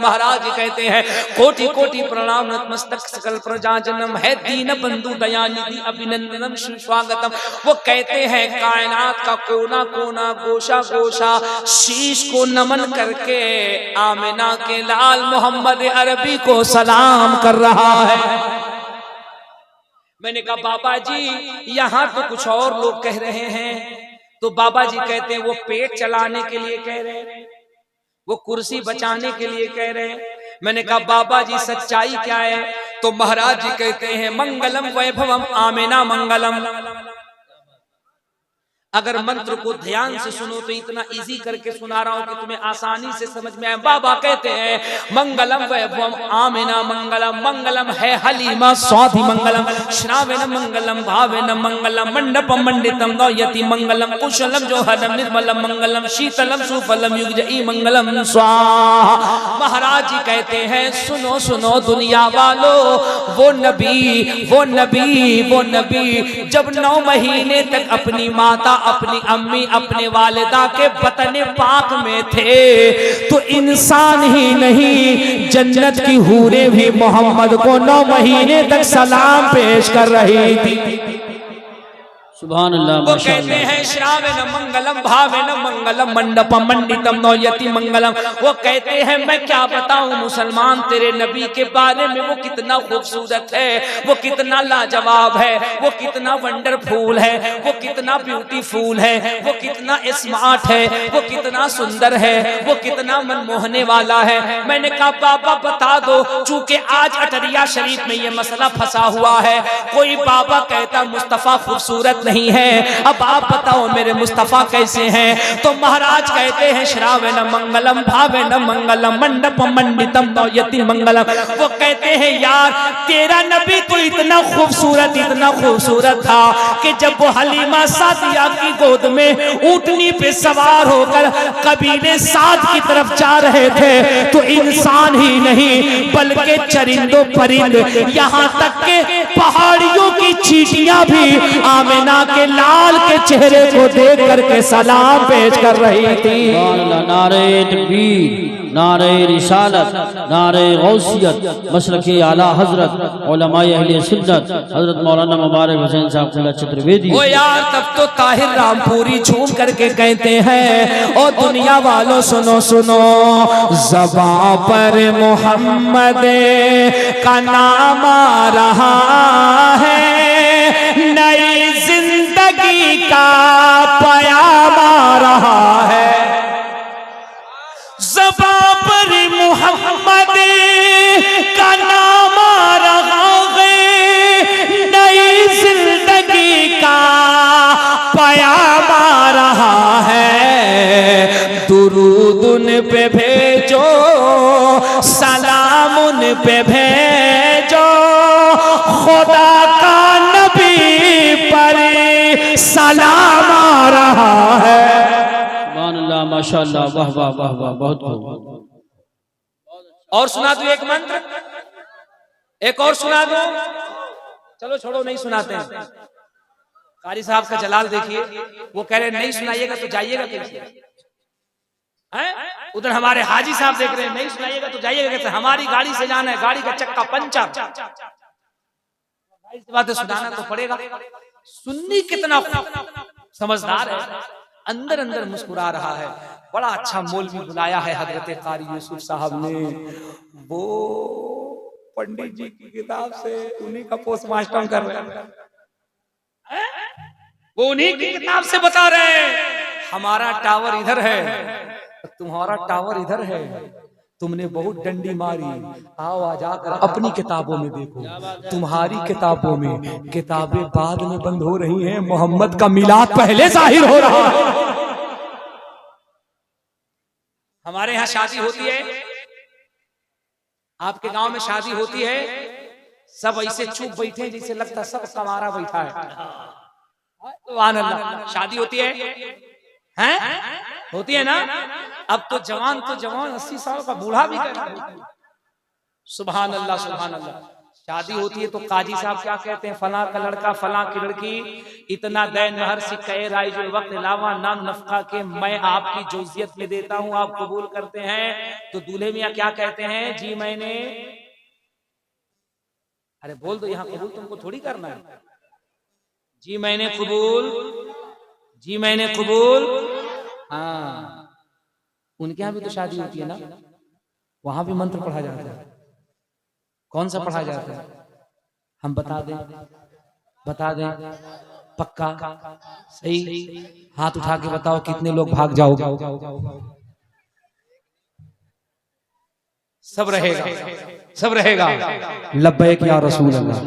महाराज कहते हैं कोटि कोटि प्रणाम नतमस्तक सकल प्रजा जन्म है दीन बंधु दयानिधि अभिनंदनम सुस्वागतम। वो कहते हैं कायनात का कोना कोना गोशा गोशा शीश को नमन करके आमिना के लाल मोहम्मद अरबी को सलाम कर रहा है। मैंने कहा बाबा जी यहाँ तो कुछ और लोग कह रहे हैं। तो बाबा जी कहते हैं वो पेट चलाने के लिए कह रहे हैं, वो कुर्सी बचाने के लिए कह रहे हैं। मैंने कहा बाबा जी सच्चाई क्या है? तो महाराज जी कहते हैं मंगलम वैभवम आमिना मंगलम। अगर मंत्र को ध्यान से सुनो तो इतना इजी करके सुना रहा हूं कि तुम्हें आसानी से समझ में आए। बाबा कहते हैं मंगलम वैभवम आमिना मंगलम। मंगलम है हलीमा स्वाधि मंगलम श्रावेन मंगलम भावेन मंगलम मंडपम मंडितम नौयति मंगलम कुशलम जोहरम निर्मलम मंगलम शीतलम सुफलम युगजई मंगलम स्वाहा। महाराज जी कहते हैं सुनो सुनो दुनिया वालों, वो नबी वो नबी वो नबी जब 9 महीने तक अपनी माता अपनी अम्मी अपने वालिदा के बतन पाक में थे तो इंसान ही नहीं जन्नत की हूरें भी मोहम्मद को 9 महीने तक सलाम पेश कर रही थी। सुभान अल्लाह। वो कहते हैं श्रावेन मंगलम भावेन मंगलम मंडपम मंडितम नौयति मंगलम। वो कहते हैं मैं क्या बताऊं मुसलमान तेरे नबी के बारे में, वो कितना खूबसूरत है, वो कितना लाजवाब है, वो कितना वंडरफुल है, वो कितना ब्यूटीफुल है, वो कितना स्मार्ट है, वो कितना सुंदर है, वो कितना मनमोहने वाला है। मैंने कहा बाबा बता दो, चूंकि आज अटरिया शरीफ में ये मसला फंसा हुआ है। कोई बाबा कहता मुस्तफा खूबसूरत नहीं है, अब आप बताओ मेरे मुस्तफा कैसे हैं? तो महाराज कहते हैं श्रावेन मंगलम भावेन मंगलम मंडपम मंडितम नौयति मंगलम। वो कहते हैं यार तेरा नबी तो इतना खूबसूरत था कि जब वो हलीमा सादिया की गोद में ऊंटनी पे सवार होकर कबीले साद की तरफ जा रहे थे तो इंसान ही नहीं बल्कि चरिंदों परिंद यहाँ तक के पहाड़ियों की चींटियां भी आमिना के लाल के चेहरे को देख करके सलाम पेश कर रही थी। नारे तकबीर, नारे रिसालत, नारे गौसियत, मसलके आला हजरत उलमाए अहले सुन्नत हजरत मौलाना मुबारक हुसैन साहब खुला चतुर्वेदी। ओ यार तब तो ताहिर रामपुरी झूम करके कहते हैं और दुनिया वालों सुनो सुनो ज़बां पर मोहम्मद का नाम आ रहा है, नई जिंदगी का पयाम आ रहा है। ज़बां पर मोहम्मद का नाम आ रहा है, नई जिंदगी का पयाम आ रहा है। दुरूद उन पे भेजो, सलाम उन पे भेजो, खुदा का नबी पर सलाम आ रहा है। सुभान अल्लाह माशाअल्लाह वाह वाह वाह वाह बहुत खूब। और सुना दो एक मंत्र, एक और सुना दो। चलो छोड़ो नहीं सुनाते हैं। कारी साहब का जलाल देखिए, वो कह रहे नहीं सुनाइएगा तो जाइएगा कैसे? उधर हमारे हाजी साहब देख रहे हैं नहीं सुनाइएगा तो जाइएगा कैसे? हमारी गाड़ी से जाना है, गाड़ी का चक्का पंचर, बातें सुनाना तो पड़ेगा। सुन्नी कितना समझदार है, अंदर अंदर मुस्कुरा रहा है। बड़ा अच्छा मौलवी बुलाया है हजरत कारी यूसुफ साहब ने, वो पंडित जी की किताब से उन्हीं का पोस्टमास्टर्म कर रहे हैं, वो उन्हीं की किताब से बता रहे हैं हमारा टावर इधर है, तुम्हारा टावर इधर है, तुमने बहुत डंडी मारी, आओ आ जाकर अपनी किताबों में देखो। तुम्हारी किताबों में किताबें बाद में बंद हो रही हैं, मोहम्मद का मिलाद पहले जाहिर हो रहा है। हमारे यहाँ शादी होती है, आपके गांव में शादी होती है, सब ऐसे चुप बैठे जैसे लगता सब कमारा बैठा है। सुभान अल्लाह। शादी होती है होती है ना। अब तो जवान 80 साल का बूढ़ा भी कर। सुभान अल्लाह सुभान अल्लाह। शादी होती है तो काजी साहब क्या कहते हैं, फला का लड़का फला की लड़की, इतना दैन महर सिक्के राइजुल वक्त लावा नाम नफका के मैं आपकी जोजियत में देता हूं, आप कबूल करते हैं? तो दूल्हे मियां क्या कहते हैं, जी मैंने, अरे बोल दो यहाँ कबूल तुमको थोड़ी करना है, जी मैंने कबूल, जी मैंने कबूल। हाँ, उनके यहाँ भी तो शादी होती है ना, वहां भी मंत्र पढ़ा जाता है। कौन सा पढ़ा जाता है, हम बता दें, बता दें पक्का सही? हाथ उठा के बताओ कितने लोग भाग जाओगे? सब रहेगा, सब रहेगा। लब्बैक या रसूल अल्लाह,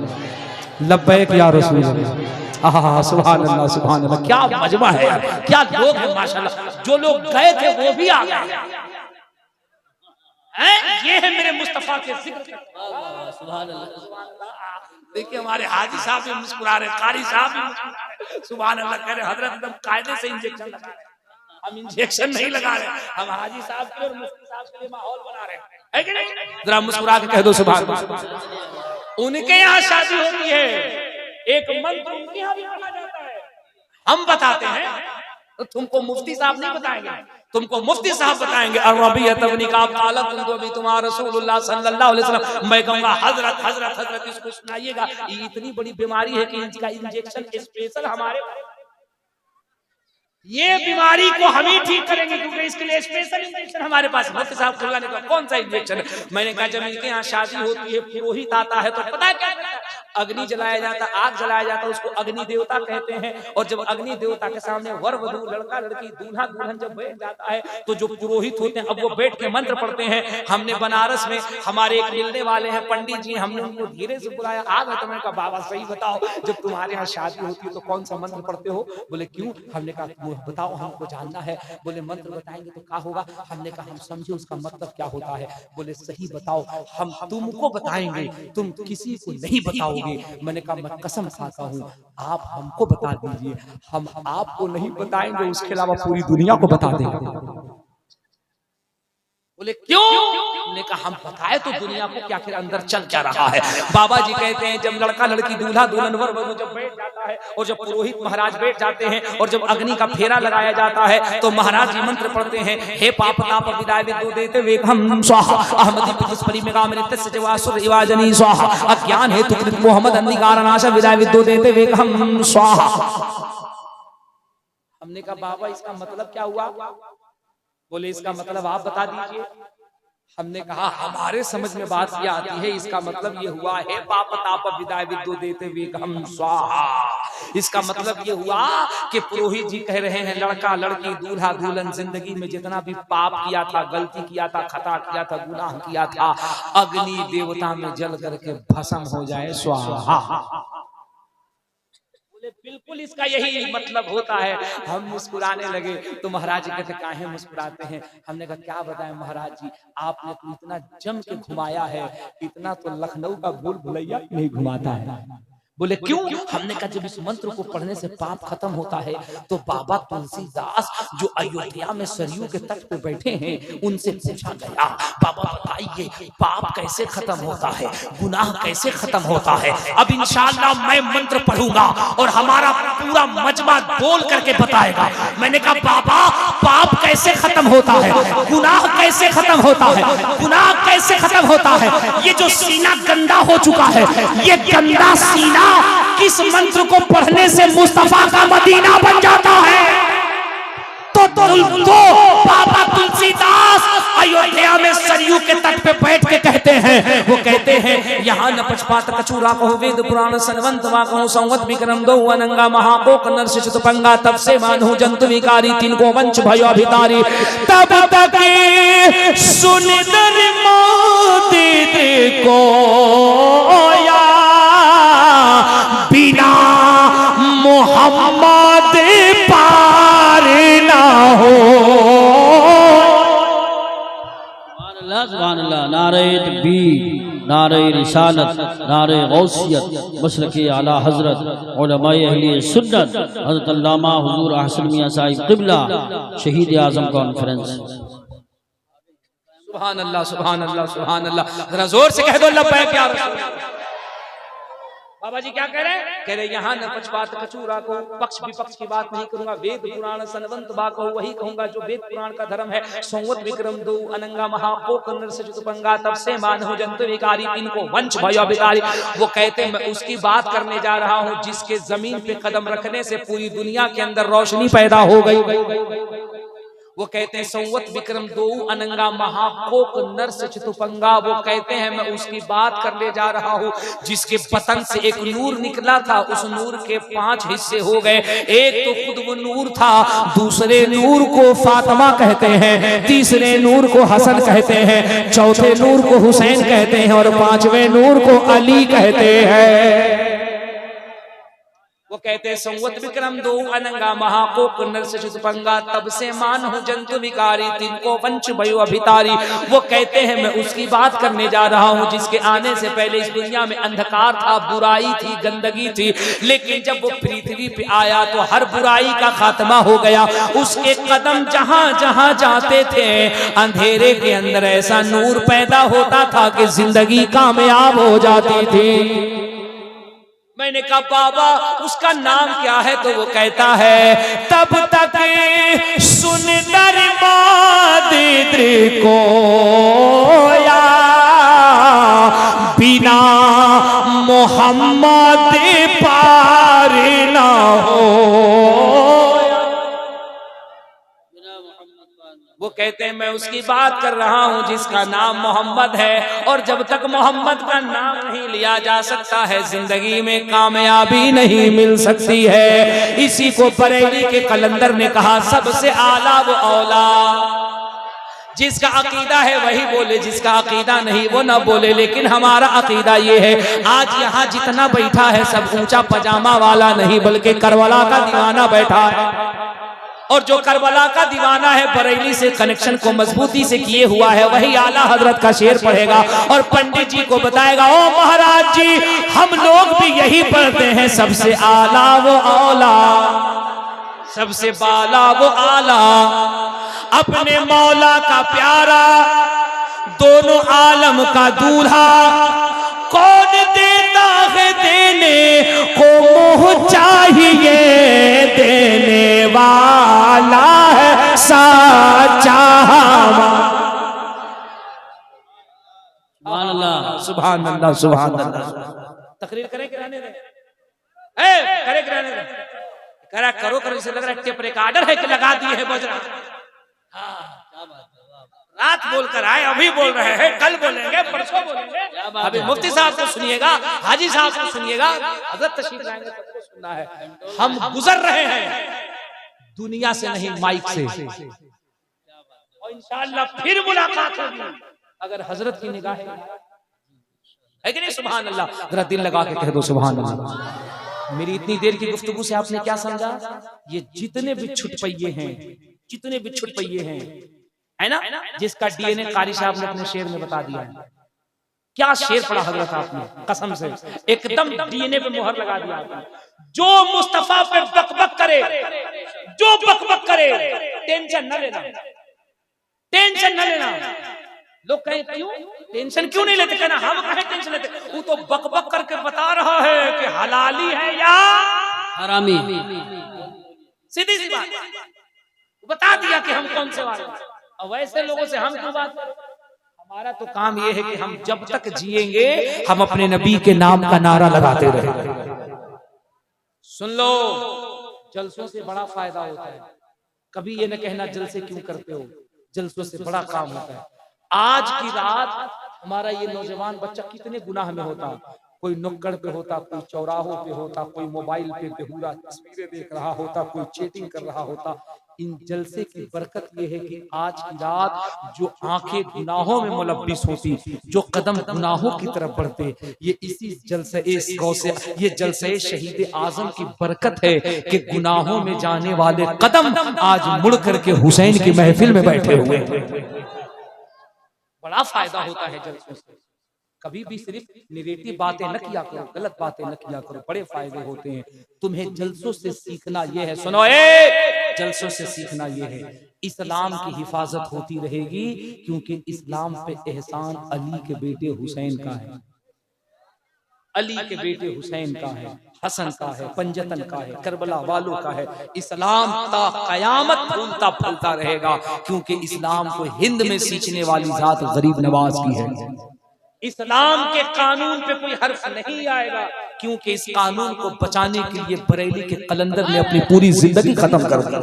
लब्बैक या रसूल अल्लाह। आहा, सुभान अल्लाह, सुभान अल्लाह, क्या मजमा है यार, क्या लोग हैं माशाल्लाह। जो लोग गए थे वो भी आ गए हैं। ये है मेरे मुस्तफा के जिक्र। सुभान अल्लाह। देखिए हमारे हाजी साहब भी मुस्कुरा रहे, कारी साहब भी मुस्कुरा रहे, सुभान अल्लाह कह रहे, हजरत एकदम कायदे से इंजेक्शन लगा रहे। हम इंजेक्शन नहीं लगा रहे, हम हाजी साहब के और मुफ्ती साहब के लिए माहौल बना रहे हैं कि नहीं? जरा मुस्कुरा के कह दो सुभान अल्लाह। उनके यहाँ शादी होती है, एक मंत्र उनके यहाँ भी पढ़ा जाता है, हम बताते हैं तो तुमको मुफ्ती साहब नहीं बताएंगे, तुमको मुफ्ती साहब बताएंगे। रसूलुल्लाह सल्लल्लाहु अलैहि वसल्लम, मैं कहूंगा हजरत हजरत हजरत इसको सुनाइएगा। ये इतनी बड़ी बीमारी है कि इसका इंजेक्शन स्पेशल हमारे, ये बीमारी को हम ही ठीक करेंगे क्योंकि इसके लिए स्पेशल इंजेक्शन हमारे पास। मुफ्ती साहब खुलवाने का कौन सा इंजेक्शन? मैंने कहा जब इनके यहाँ शादी होती है, पुरोहित आता है तो पता है क्या करता है, अग्नि जलाया जाता, आग जलाया जाता, उसको अग्नि देवता कहते हैं। और जब अग्नि देवता के सामने वर वधू, लड़का लड़की, दूल्हा दुल्हन जब बैठ जाता है तो जो पुरोहित होते हैं अब वो बैठ के मंत्र पढ़ते हैं। हमने बनारस में हमारे एक मिलने वाले हैं पंडित जी, हमने उनको धीरे से बुलाया, आ गए तो मैंने कहा बाबा सही बताओ, जब तुम्हारे यहाँ शादी होती है तो कौन सा मंत्र पढ़ते हो? बोले क्यों? हमने कहा बताओ, हमको जानना है। बोले मंत्र बताएंगे तो क्या होगा? हमने कहा हम समझे उसका मतलब क्या होता है। बोले सही बताओ, हम तुमको बताएंगे, तुम किसी को नहीं बताओगे। मैंने कहा मैं कसम खाता हूँ, आप हमको बता दीजिए, हम आपको नहीं बताएंगे, उसके अलावा पूरी दुनिया को बता देंगे। बोले क्यों? हमने कहा हम बताए तो दुनिया को क्या, फिर अंदर चल क्या रहा है। बाबा जी कहते हैं जब लड़का लड़की, दूल्हा दुल्हन, वर वधू जब बैठ जाता है और जब पुरोहित महाराज बैठ जाते हैं और जब अग्नि का फेरा लगाया जाता है तो महाराज जी मंत्र पढ़ते हैं, हे पाप ताप विदाय विद्यो देते वेकहम स्वाहा अहमदी पुष्परी में कामरित जवासुर इवाजनी स्वाहा अज्ञान हेतु कृत मोहम्मद अंधकार नाश विदाय विद्यो देते वेकहम स्वाहा। हमने कहा बाबा इसका मतलब क्या हुआ? बोले इसका मतलब आप बता दीजिए। हमने कहा हमारे समझ में बात यह आती है, इसका मतलब ये हुआ है पाप ताप विदाय विद्यो देते वेकहम स्वाहा। इसका मतलब ये हुआ कि पुरोहित जी कह रहे हैं लड़का लड़की, दूल्हा दुल्हन जिंदगी में जितना भी पाप किया था, गलती किया था, खता किया था, गुनाह किया था, अग्नि देवता में जल करके भस्म हो जाए स्वाहा। बिल्कुल इसका यही मतलब होता है। हम मुस्कुराने लगे तो महाराज जी कहते काहे मुस्कुराते हैं? हमने कहा क्या बताएं महाराज जी, आपने तो इतना जम के घुमाया है, इतना तो लखनऊ का भूल भुलैया नहीं घुमाता है। बोले क्यों? हमने कहा जब इस मंत्र को पढ़ने से पाप खत्म होता है तो बाबा तुलसीदास जो अयोध्या में सरयू के तट पे बैठे हैं उनसे पूछा गया, बाबा बताइए पाप कैसे खत्म होता है, गुनाह कैसे खत्म होता है? अब इंशाअल्लाह मैं मंत्र पढ़ूंगा और हमारा पूरा मजमा बोल करके बताएगा। मैंने कहा बाबा पाप कैसे खत्म होता है, गुनाह कैसे खत्म होता है, गुनाह कैसे खत्म होता है? ये जो सीना गंदा हो चुका है, ये गंदा सीना किस मंत्र को पढ़ने से मुस्तफा का मदीना बन जाता है? तो बाबा तुलसीदास अयोध्या में सरयू के तट पे बैठ के कहते हैं, वो कहते हैं यहाँ न पक्षपात कचूरा कहो वेद पुराण सनवंत वा कहो संवत विक्रम दो अनंगा महाकोक नरसित पंगा तब से मानो जंतु विकारी तिनको वंश भयो अभितारी तब तक सुन दर मोदी को या बिना मोहम्मद पार ना हो। सुभान अल्लाह। नारे तकबीर, नारे रिसालत, नारे गौसियत, मसलके आला हजरत उलमाए अहले सुन्नत हजरत अल्लामा हुजूर अहसन मियां साहिब क़िबला शहीद आज़म कॉन्फ्रेंस। सुभान अल्लाह, सुभान अल्लाह, सुभान अल्लाह। जरा जोर से कह दो लब्बैक या रसूल अल्लाह। बाबा जी क्या कह रहे हैं? कह रहे यहाँ न पक्षपात कचूरा को, पक्ष विपक्ष की बात नहीं करूंगा, वेद पुराण सनवंत बा कहूँ वही कहूंगा जो वेद पुराण का धर्म है। संवत विक्रम दो अनंगा महापोक नरस चतुपंगा तब से मानहु जंतु विकारी इनको वंश भयो विकारी। वो कहते मैं उसकी बात करने जा रहा हूँ जिसके जमीन पे कदम रखने से पूरी दुनिया के अंदर रोशनी पैदा हो गई। वो कहते हैं संवत विक्रम दो अनंगा महाकोक नरस चतुपंगा। वो कहते हैं मैं उसकी बात करने जा रहा हूँ जिसके पतन से एक नूर निकला था, उस नूर के 5 हिस्से हो गए। एक तो खुद वो नूर था, दूसरे नूर को फातिमा कहते हैं, तीसरे नूर को हसन कहते हैं, चौथे नूर को हुसैन कहते हैं और 5वें नूर को अली कहते हैं। वो कहते हैं संवत विक्रम दो अनंगा महाकोक नरस चतुपंगा तब से मानहु जंतु विकारी तिनको वंश भयो अभितारी। वो कहते हैं मैं उसकी बात करने जा रहा हूँ जिसके आने से पहले इस दुनिया में अंधकार था, बुराई थी, गंदगी थी, लेकिन जब वो पृथ्वी पे आया तो हर बुराई का खात्मा हो गया। उसके कदम जहां जहां जाते थे अंधेरे के अंदर ऐसा नूर पैदा होता था कि जिंदगी कामयाब हो जाती थी। मैंने कहा बाबा उसका नाम क्या है? तो वो कहता है तब तक सुन दरबादिद्र को या बिना मोहम्मद पार ना हो। वो कहते हैं मैं उसकी बात कर रहा हूँ जिसका नाम मोहम्मद है, और जब तक मोहम्मद का नाम नहीं लिया जा सकता है जिंदगी में कामयाबी नहीं मिल सकती है। इसी को बरेली के कलंदर ने कहा सबसे आला वो औला। जिसका अकीदा है वही बोले, जिसका अकीदा नहीं वो ना बोले। लेकिन हमारा अकीदा ये है आज यहाँ जितना बैठा है सब ऊंचा पजामा वाला नहीं बल्कि करबला का दीवाना बैठा है, और जो करबला का दीवाना है बरेली से कनेक्शन को मजबूती से किए हुआ है वही आला हजरत का शेर पढ़ेगा और पंडित जी को बताएगा ओ महाराज जी हम लोग भी यही पढ़ते हैं सबसे आला वो औला, सबसे बाला वो आला, अपने मौला का प्यारा, दोनों आलम का दूल्हा, कौन देता है देने को मोह चाहिए देने वाला है साचा। सुभान अल्लाह सुभान अल्लाह सुभान अल्लाह। तकरीर करें कि रहने दें? करे कि रहने दें? करा करो करो, इसे लग रहा है टेप रिकॉर्डर है कि लगा दिए है बज रहा। रात बोलकर आए, अभी बोल रहे हैं, कल बोलेंगे, परसों बोलेंगे। अभी मुफ्ती साहब को सुनिएगा, हाजी साहब को सुनिएगा, हजरत तशरीफ लाएंगे, सबको सुनना है। हम गुजर रहे हैं दुनिया से नहीं माइक से, और इंशाअल्लाह फिर मुलाकात होगी अगर हजरत की निगाह है कि नहीं। सुभान अल्लाह, जरा दिल लगा के कह दो सुभान अल्लाह। मेरी इतनी देर की गुफ्तगू से आपने क्या समझा? ये जितने भी छुटपइये हैं, जितने भी छुटपइये हैं, है ना, जिसका डीएनए कारी साहब ने अपने शेर में बता दिया है। क्या शेर पढ़ा हजरत आपने, कसम से एकदम डीएनए पे मोहर लगा दिया आपने। जो मुस्तफा पे बकबक करे, जो बकबक करे, टेंशन न लेना, टेंशन न लेना। लोग कहें क्यों टेंशन क्यों नहीं लेते? कहना हम कहे टेंशन लेते, वो तो बकबक करके बता रहा है कि हलाली है या हरामी। सीधी सी बात बता दिया कि हम कौन से वाले। और वैसे लोगों से हम क्यों बात करें? हमारा तो काम ये है कि हम जब तक जिएंगे हम अपने नबी के नाम का नारा लगाते रहेंगे। सुन लो, जलसों से बड़ा फायदा होता है। कभी ये न कहना जलसे क्यों करते हो, जलसों से बड़ा काम होता है। आज की रात हमारा ये नौजवान बच्चा कितने गुनाह में होता, कोई नुक्कड़ पे होता, कोई चौराहों पे होता, कोई मोबाइल पे बेहुदा तस्वीरें देख रहा होता, कोई चैटिंग कर रहा होता। इन जलसे की बरकत ये है कि आज की रात जो आंखें गुनाहों में मुलब्बिस होती, जो कदम गुनाहों की तरफ बढ़ते, ये इसी जलसे ये जलसे शहीद आजम की बरकत है कि गुनाहों में जाने वाले कदम आज मुड़ करके हुसैन की महफिल में बैठे हुए। बड़ा फायदा होता है जलसों से। कभी भी सिर्फ निगेटिव बातें न किया करो, गलत बातें न किया करो, बड़े फायदे होते हैं। तुम्हें जलसों से सीखना ये है, सुनो जलसों से सीखना ये है, इस्लाम की हिफाजत होती रहेगी क्योंकि इस्लाम पे एहसान अली के बेटे हुसैन का है। अली के बेटे हुसैन का है, हसन का है, पंजतन का है, करबला वालों का है। इस्लाम ता कयामत फूलता फलता रहेगा, क्योंकि इस्लाम को हिंद में सींचने वाली जात गरीब नवाज की है। इस्लाम के कानून पे कोई हर्फ नहीं आएगा, क्योंकि इस कानून को बचाने के लिए बरेली के कलंदर ने अपनी पूरी जिंदगी खत्म कर दी।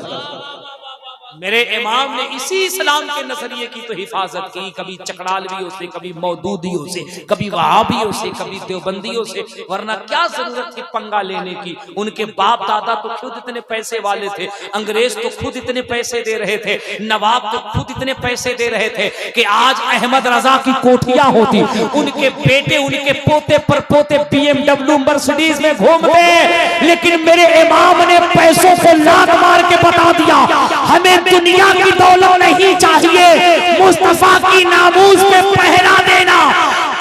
मेरे इमाम ने इसी इस्लाम के नजरिए की तो हिफाजत की, कभी चकड़ालवियों से, कभी मौदूदियों से, कभी वहाबियों से, कभी देवबंदियों से, वरना क्या जरूरत थी पंगा लेने की। उनके बाप दादा तो खुद इतने पैसे वाले थे, अंग्रेज तो खुद इतने पैसे दे रहे थे, नवाब तो खुद इतने पैसे दे रहे थे कि आज अहमद रजा की कोठियां होती, उनके बेटे उनके पोते पर पोते BMW मर्सिडीज में घूमते, लेकिन मेरे इमाम ने पैसों को लात मार के बता दिया, हमें दुनिया की दौलत नहीं चाहिए, मुस्तफा की नामूस पे पहरा देना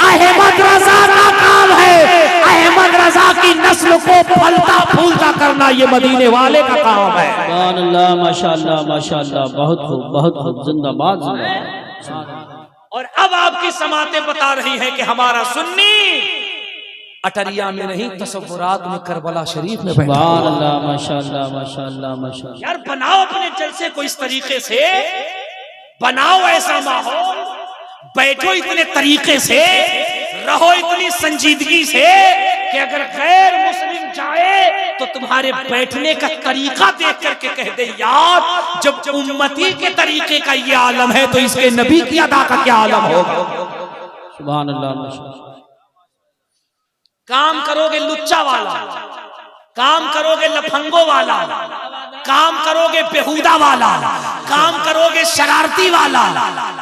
अहमद रजा का काम है। अहमद रजा की नस्ल को फलता फूलता करना ये मदीने वाले का काम है। सुभान अल्लाह, माशाअल्लाह माशाअल्लाह, बहुत खूब बहुत खूब, जिंदाबाद जिंदाबाद। और अब आपकी समातें बता रही हैं कि हमारा सुन्नी अटरिया में नहीं, तसव्वुरात में करबला शरीफ में बैठा। सुभान अल्लाह, माशाअल्लाह माशाअल्लाह माशाअल्लाह। यार बनाओ अपने जलसे को इस तरीके से, बनाओ ऐसा माहौल, बैठो इतने तरीके से, रहो इतनी संजीदगी से कि अगर गैर मुस्लिम जाए तो तुम्हारे बैठने का तरीका देख करके कह दे, यार जब उम्मती के तरीके का ये आलम है तो इसके नबी की अदा का क्या आलम होगा। सुभान अल्लाह माशाअल्लाह। काम करोगे लुच्चा वाला, काम करोगे लफंगो वाला, काम करोगे बेहुदा वाला, काम करोगे शरारती वाला,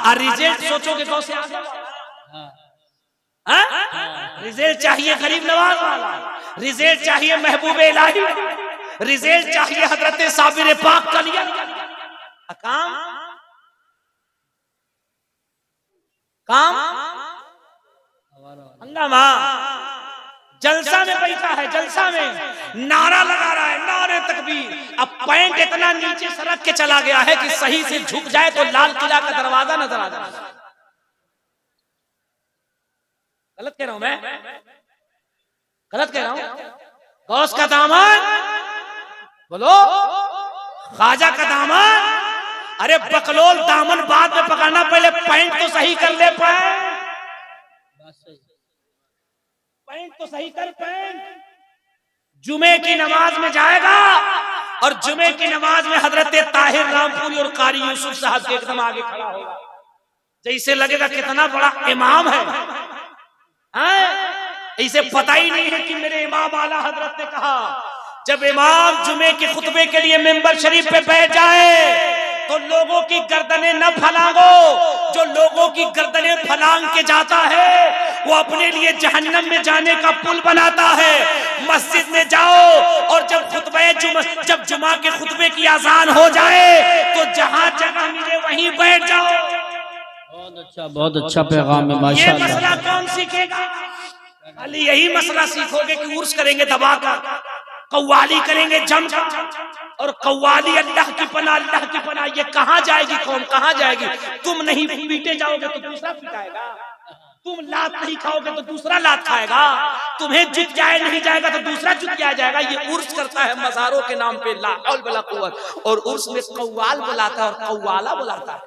और रिजल्ट सोचोगे कौन से रिजल्ट चाहिए गरीब नवाज वाला, रिजल्ट चाहिए महबूबे इलाही, रिजल्ट चाहिए हजरत साबिर पाक का लिया काम काम हंगामा। जलसा में बैठा है, जलसा में नारा लगा रहा है, नारे तकबीर। अब पैंट इतना नीचे सरक के चला गया है कि सही से झुक जाए तो लाल किला का दरवाजा नजर आ जाए। गलत कह रहा हूं मैं, गलत कह रहा हूं। गौस का दामन बोलो, ख्वाजा का दामन, अरे बकलोल दामन बाद में पकड़ना, पहले पैंट तो सही कर ले, पैंट तो सही कर। पैंट जुमे की नमाज में जाएगा और जुमे की नमाज में हजरत ताहिर रामपुरी और कारी यूसुफ साहब के एकदम आगे खड़ा होगा, जैसे लगेगा कितना बड़ा इमाम है। इसे पता ही नहीं है कि मेरे इमाम आला हजरत ने कहा, जब इमाम जुमे के खुतबे के लिए मेंबर शरीफ पे बैठ जाए तो लोगों की गर्दनें न फलांगो। जो लोगों की गर्दनें फलांग के जाता है वो अपने लिए जहन्नम में जाने का पुल बनाता है। मस्जिद में जाओ और जब जुमा के खुतबे की आजान हो जाए तो जहां जगह मिले वहीं बैठ जाओ। बहुत अच्छा पैगाम है माशाअल्लाह। ये मसला कौन सीखेगा? खाली यही मसला सीखोगे कि उर्स करेंगे दबाकर, कव्वाली करेंगे जमकर, और कव्वाली अल्लाह की पनाह, अल्लाह की पनाह। ये कहां जाएगी कौम, कहां जाएगी? तुम नहीं पीटे जाओगे तो दूसरा पीटाएगा, तुम लात नहीं खाओगे तो दूसरा लात खाएगा, तुम्हें जुत जाए नहीं जाएगा तो दूसरा जुत जाया जाएगा। ये उर्स करता है मज़ारों के नाम पे, ला हौल वला कुव्वत, और उर्स में कव्वाल बुलाता है और कव्वाला बुलाता है।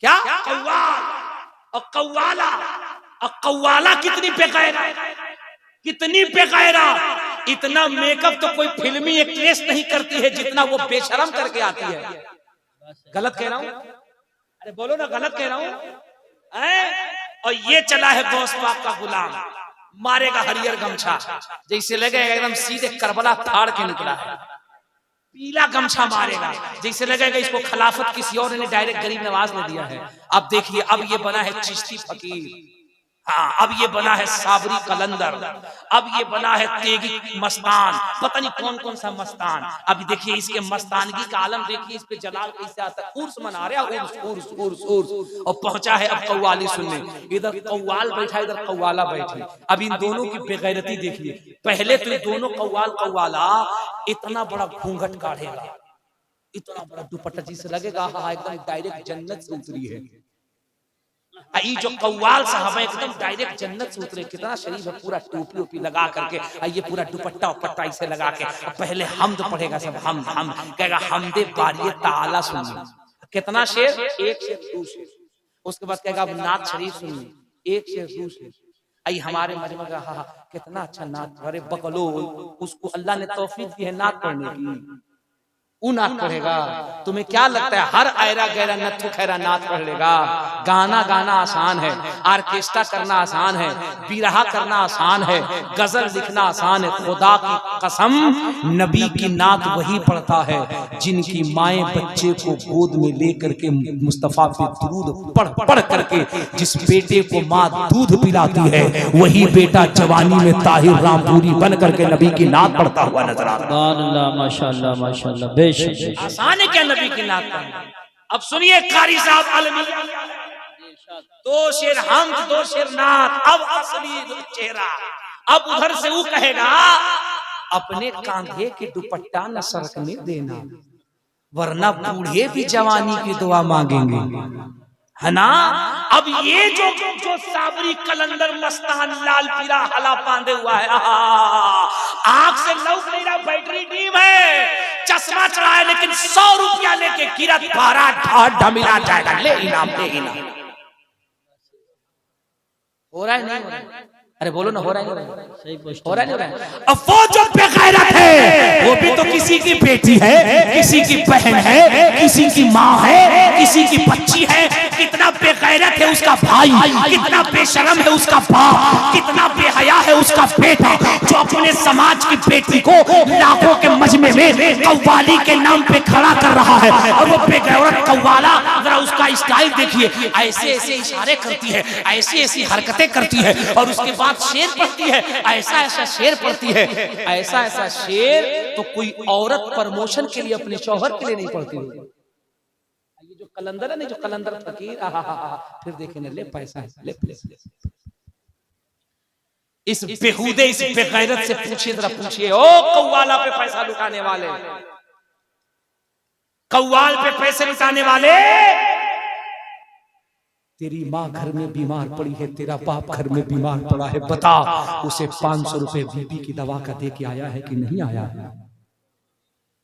क्या कव्वाल और कव्वाला, और कव्वाला कितनी बेकायदा, कितनी बेकायदा। इतना मेकअप तो कोई फिल्मी एक्ट्रेस नहीं करती है जितना वो बेशरम करके आती है। गलत कह रहा हूं? अरे बोलो ना, गलत कह रहा हूं? और ये चला है गौस पाक का गुलाम, मारेगा हरियर गमछा, जैसे लगेगा एकदम सीधे करबला फाड़ के निकला है। पीला गमछा मारेगा जैसे लगेगा इसको खिलाफत किसी और ने डायरेक्ट गरीब नवाज ने दिया है। अब देखिए, अब ये बना है चिश्ती फकीर, हाँ, अब ये बना है साबरी कलंदर, अब ये बना है तेगी मस्तान, पता नहीं कौन कौन सा मस्तान। अभी देखिए इसके मस्तानगी का आलम देखिए, इस पे जलाल कैसे आता है। उर्स मना रहे हैं, उर्स उर्स उर्स उर्स, और पहुंचा है अब कव्वाली सुनने। इधर कव्वाल बैठा, इधर कव्वाला बैठी। अब इन दोनों की बेगैरती देखिए। पहले तो ये दोनों कव्वाल कव्वाला इतना बड़ा घूंघट काढ़ेगा, इतना बड़ा दुपट्टा जिसे लगेगा हाँ एकदम डायरेक्ट जन्नत से उतरी है। आई जो कव्वाल साहब है एकदम डायरेक्ट जन्नत से उतरे, कितना शरीफ है, पूरा टोपी ओपी लगा करके, ये पूरा दुपट्टा उपट्टा इसे लगा के, पहले हमद पढ़ेगा सब, हम कहेगा हमदे बारिये ताला सुनिए, कितना शेर, एक शेर दो शेर, उसके बाद कहेगा अब नात शरीफ सुनिए, एक शेर दो शेर। आई हमारे मजमा का हाँ कितना अच्छा नात, अरे बकलोल, उसको अल्लाह ने तौफीक दी है नात पढ़ने की, वो नात पढ़ेगा। तुम्हें क्या लगता है हर आयरा गैरा नथु खैरा नात पढ़ लेगा? गाना गाना आसान है, ऑर्केस्ट्रा करना आसान है, बिरहा करना आसान है, गजल लिखना आसान है। खुदा की कसम नबी की नात वही पढ़ता है जिनकी माएं बच्चे को गोद में लेकर के मुस्तफा पे दुरूद पढ़ पढ़ करके, जिस बेटे को माँ दूध पिलाती है वही बेटा जवानी में ताहिर रामपुरी बन करके नबी की नात पढ़ता हुआ नजर आता है। माशाअल्लाह माशाअल्लाह, आसान है क्या नबी की नात पढ़ना? अब सुनिए कारी साहब अलमी, दो शेर हम दो शेर नात, अब असली चेहरा। अब उधर से वो कहेगा अपने कांधे के दुपट्टा न सरकने देना, वरना बूढ़े भी जवानी की दुआ मांगेंगे, है ना। अब ये जो साबरी कलंदर मस्तान लाल पीला हला बांधे हुआ है, आंख से लौक नहीं रहा, बैटरी डीम है, चश्मा चढ़ा है, लेकिन 100 रुपया लेके गिरत पारा ढा मिला जाएगा, ले इनाम ले इनाम। हो रहा है नहीं हो रहा है? अरे बोलो ना, हो रहा है नहीं हो रहा है? हो रहा है नहीं हो रहा है? अब वो जो बेगैरत है वो भी तो किसी की बेटी है, किसी की बहन है, किसी की माँ है, किसी की बच्ची है। कितना बेगैरत है उसका भाई, कितना बेशरम है उसका बाप, कितना बेहया है उसका बेटा, जो अपने समाज की बेटी को लाखों के मजमे में कव्वाली के नाम पे खड़ा कर रहा है। और वो बेगैरत कव्वाला, जरा उसका स्टाइल देखिए, ऐसे ऐसे इशारे करती है, ऐसी ऐसी हरकतें करती है, और उसके बाद शेर पढ़ती है, ऐसा ऐसा शेर पढ़ती है, ऐसा ऐसा शेर तो कोई औरत प्रमोशन के लिए अपने शौहर के लिए नहीं पढ़ती होगी। ये जो कलंदर है ना, जो कलंदर फकीर, फिर देखेंगे ले पैसा है, ले ले ले। इस बेहुदे इस बेगैरत से पूछिए, जरा पूछिए, ओ कव्वाला पे पैसा लुटाने वाले, कव्वाल पे पैसे लुटाने वाले, तेरी माँ घर में बीमार पड़ी है, तेरा बाप घर में बीमार पड़ा है, बता उसे 500 रुपए बीपी की दवा का दे के आया है कि नहीं आया है?